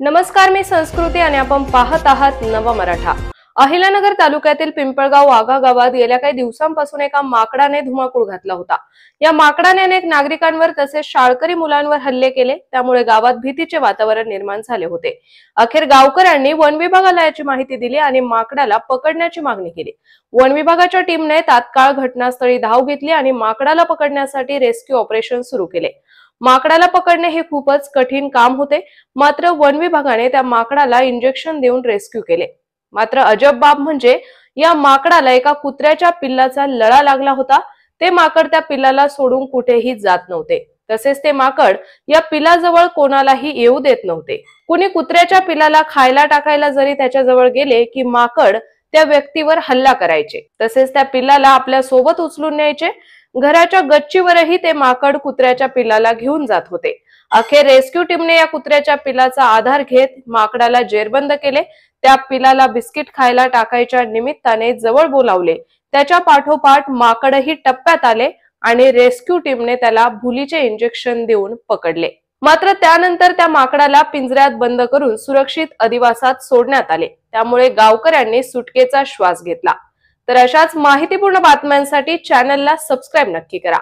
नमस्कार, मी संस्कृती आणि आपण पाहत आहात नव मराठा। अहिल्यानगर तालुक्यातील पिंपळगाव वाघा गावात गेल्या काही दिवसांपासून एका माकडाने धुमाकूळ घातला होता। या माकडाने अनेक नागरिकांवर तसेच शाळकरी मुलांवर हल्ले केले, त्यामुळे गावात भीतीचे वातावरण निर्माण झाले होते। अखेर गावकऱ्यांनी वन विभागाला याची माहिती दिली आणि माकडाला पकडण्याची मागणी केली। वन विभागाच्या टीमने तात्काळ घटनास्थळी धाव घेतली आणि माकडाला पकडण्यासाठी रेस्क्यू ऑपरेशन सुरू केले। माकडाला पकडणे हे खूपच कठीण काम होते, मात्र वन विभागाने त्या माकडाला इंजेक्शन देऊन रेस्क्यू केले। मात्र अजब बाब म्हणजे या माकडाला एका कुत्र्याच्या पिल्लाचा लळा लागला होता। ते माकड त्या पिल्लाला सोडून कुठेही जात नव्हते, तसेच ते माकड या पिल्लाजवळ कोणालाही येऊ देत नव्हते। कुणी कुत्र्याच्या पिल्लाला खायला टाकायला जरी त्याच्याजवळ गेले की माकड त्या व्यक्तीवर हल्ला करायचे, तसेच त्या पिल्लाला आपल्या सोबत उचलून न्यायचे। घराच्या गच्चीवरही ते माकड कुत्र्याच्या पिल्लाला घेऊन जात होते। अखेर रेस्क्यू टीमने या कुत्र्याच्या पिल्लाचा आधार घेत माकडाला जेरबंद केले। त्या पिल्लाला बिस्किट खायला टाकायच्या निमित्ताने जवळ बोलावले। त्याच्या पाठोपाठ माकडही टप्प्यात आले आणि रेस्क्यू टीमने त्याला भुलीचे इंजेक्शन देऊन पकडले। मात्र त्यानंतर त्या माकडाला पिंजऱ्यात बंद करून सुरक्षित अधिवासात सोडण्यात आले। त्यामुळे गावकऱ्यांनी सुटकेचा श्वास घेतला। तर अशाच माहितीपूर्ण बातम्यांसाठी चॅनलला सबस्क्राइब नक्की करा।